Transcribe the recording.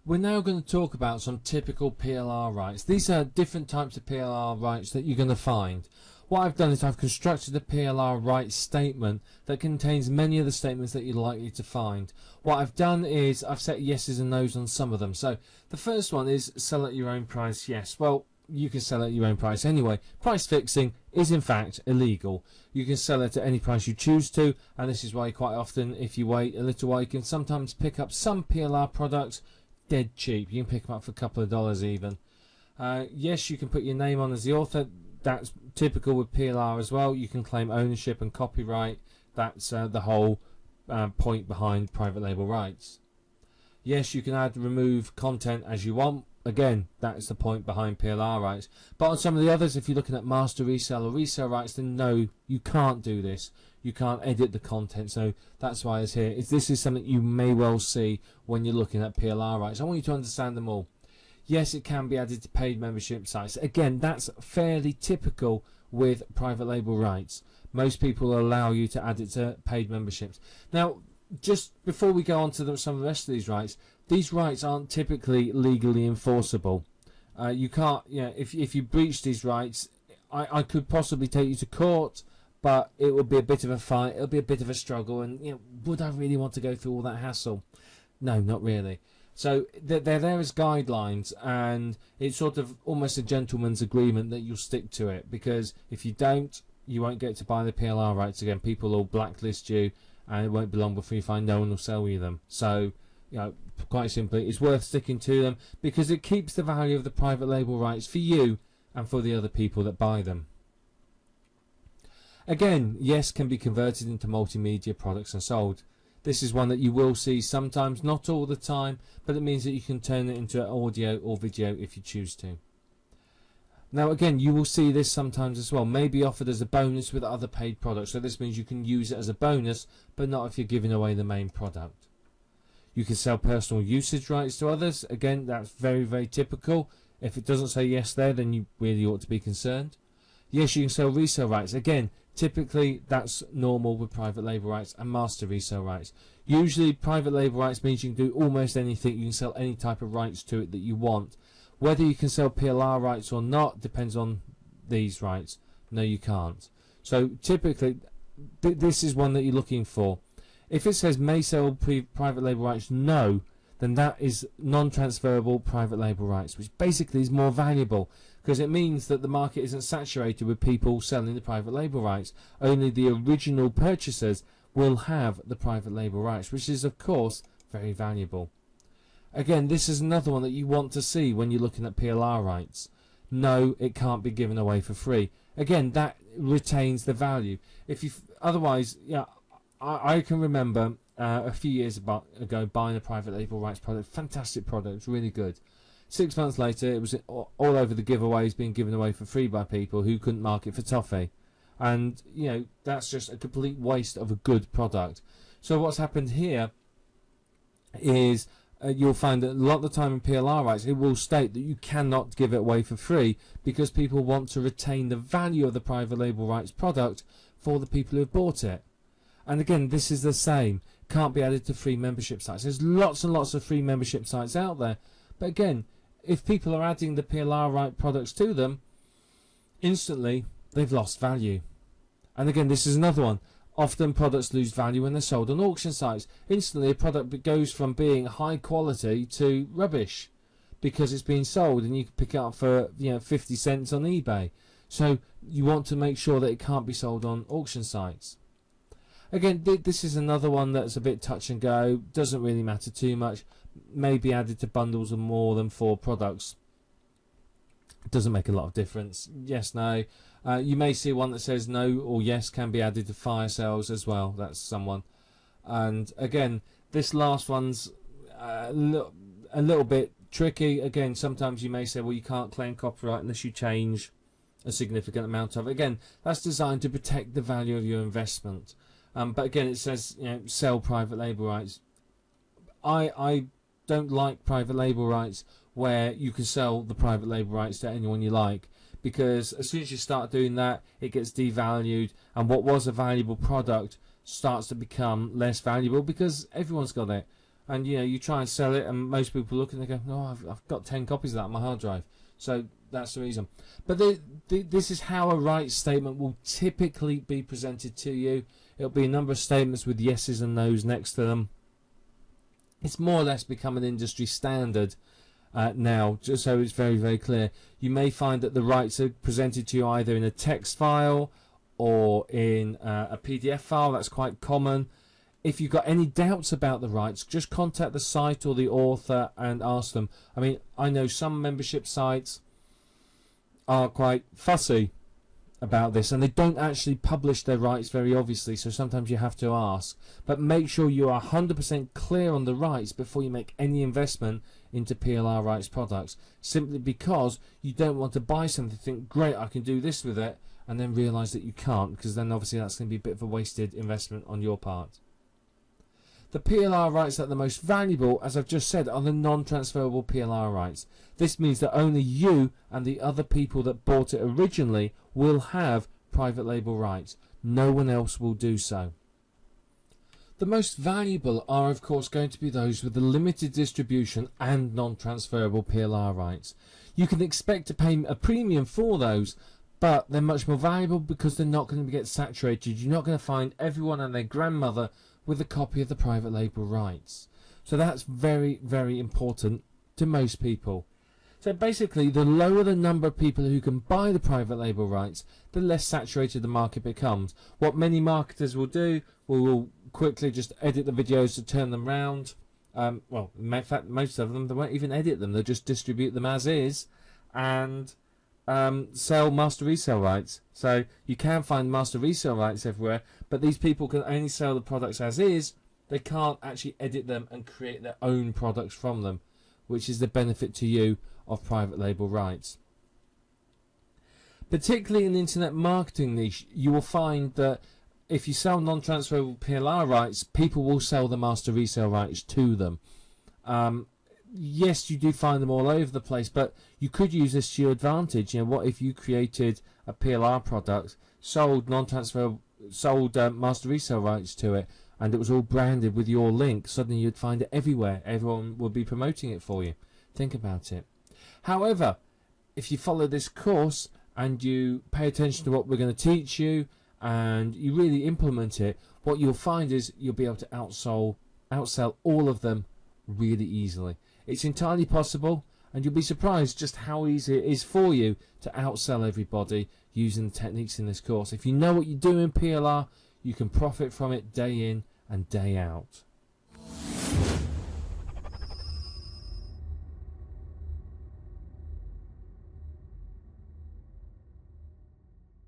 We're now going to talk about some typical PLR rights. These are different types of PLR rights that you're going to find. What I've done is I've constructed a PLR rights statement that contains many of the statements that you're likely to find. What I've done is I've set yeses and nos on some of them. So the first one is sell at your own price. Yes, well, you can sell at your own price anyway. Price fixing is in fact illegal. You can sell it at any price you choose to, and this is why quite often if you wait a little while you can sometimes pick up some PLR products dead cheap. You can pick them up for a couple of dollars even. Yes, you can put your name on as the author. That's typical with PLR as well. You can claim ownership and copyright. That's the whole point behind private label rights. Yes, you can add and remove content as you want. Again, that's the point behind PLR rights. But on some of the others, if you're looking at master resale or resale rights, then no, you can't do this. You can't edit the content. So that's why it's here. This is something you may well see when you're looking at PLR rights. I want you to understand them all. Yes, it can be added to paid membership sites. Again, that's fairly typical with private label rights. Most people allow you to add it to paid memberships. Now, just before we go on to some of the rest of these rights aren't typically legally enforceable. You can't, if you breach these rights, I could possibly take you to court, but it would be a bit of a fight. It'll be a bit of a struggle, and would I really want to go through all that hassle? No, not really. So they're there as guidelines, and it's sort of almost a gentleman's agreement that you'll stick to it, because if you don't, you won't get to buy the PLR rights again. People will blacklist you, and it won't be long before you find no one will sell you them. So, quite simply, it's worth sticking to them because it keeps the value of the private label rights for you and for the other people that buy them. Again, yes, can be converted into multimedia products and sold. This is one that you will see sometimes, not all the time, but it means that you can turn it into audio or video if you choose to. Now again, you will see this sometimes as well, maybe offered as a bonus with other paid products. So this means you can use it as a bonus, but not if you're giving away the main product. You can sell personal usage rights to others. Again, that's very, very typical. If it doesn't say yes there, then you really ought to be concerned. Yes, you can sell resale rights. Again, typically that's normal with private label rights and master resale rights. Usually private label rights means you can do almost anything. You can sell any type of rights to it that you want. Whether you can sell PLR rights or not depends on these rights. No, you can't. So typically this is one that you're looking for. If it says may sell private label rights, no, then that is non-transferable private label rights, which basically is more valuable because it means that the market isn't saturated with people selling the private label rights. Only the original purchasers will have the private label rights, which is of course very valuable. Again, this is another one that you want to see when you're looking at PLR rights. No, it can't be given away for free. Again, that retains the value. Otherwise, I can remember a few years ago buying a private label rights product. Fantastic product, it's really good. 6 months later, it was all over the giveaways, being given away for free by people who couldn't market for toffee. And that's just a complete waste of a good product. So what's happened here is you'll find that a lot of the time in PLR rights, it will state that you cannot give it away for free because people want to retain the value of the private label rights product for the people who have bought it. And again, this is the same. Can't be added to free membership sites. There's lots and lots of free membership sites out there. But again, if people are adding the PLR right products to them, instantly they've lost value. And again, this is another one. Often products lose value when they're sold on auction sites. Instantly a product goes from being high quality to rubbish because it's being sold and you can pick it up for 50 cents on eBay. So you want to make sure that it can't be sold on auction sites. Again, this is another one that's a bit touch and go, doesn't really matter too much, may be added to bundles of more than 4 products. Doesn't make a lot of difference. Yes, no. You may see one that says no or yes can be added to fire sales as well. That's someone. And again, this last one's a little bit tricky. Again, sometimes you may say, well, you can't claim copyright unless you change a significant amount of it. Again, that's designed to protect the value of your investment. But again, it says sell private label rights. I don't like private label rights where you can sell the private label rights to anyone you like, because as soon as you start doing that, it gets devalued, and what was a valuable product starts to become less valuable because everyone's got it. and you try and sell it, and most people look and they go, no, I've got 10 copies of that on my hard drive. So that's the reason. But this is how a rights statement will typically be presented to you. It'll be a number of statements with yeses and nos next to them. It's more or less become an industry standard now, just so it's very, very clear. You may find that the rights are presented to you either in a text file or in a PDF file. That's quite common. If you've got any doubts about the rights, just contact the site or the author and ask them. I mean, I know some membership sites are quite fussy about this, and they don't actually publish their rights very obviously, so sometimes you have to ask. But make sure you are 100% clear on the rights before you make any investment into PLR rights products, simply because you don't want to buy something, think, great, I can do this with it, and then realise that you can't, because then obviously that's going to be a bit of a wasted investment on your part. The PLR rights that are the most valuable, as I've just said, are the non-transferable PLR rights. This means that only you and the other people that bought it originally will have private label rights. No one else will do so. The most valuable are, of course, going to be those with the limited distribution and non-transferable PLR rights. You can expect to pay a premium for those, but they're much more valuable because they're not going to get saturated. You're not going to find everyone and their grandmother with a copy of the private label rights. So that's very, very important to most people. So basically, the lower the number of people who can buy the private label rights, the less saturated the market becomes. What many marketers will do, will quickly just edit the videos to turn them round. Well, in fact, most of them, they won't even edit them. They'll just distribute them as is and sell master resale rights. So you can find master resale rights everywhere, but these people can only sell the products as is. They can't actually edit them and create their own products from them, which is the benefit to you of private label rights. Particularly in the internet marketing niche, you will find that if you sell non-transferable PLR rights, people will sell the master resale rights to them. Yes, you do find them all over the place, but you could use this to your advantage. What if you created a PLR product, sold non-transferable, sold master resale rights to it, and it was all branded with your link? Suddenly you'd find it everywhere. Everyone would be promoting it for you. Think about it. However, if you follow this course and you pay attention to what we're going to teach you and you really implement it, what you'll find is you'll be able to outsell all of them really easily. It's entirely possible, and you'll be surprised just how easy it is for you to outsell everybody using the techniques in this course. If you know what you do in PLR, you can profit from it day in and day out.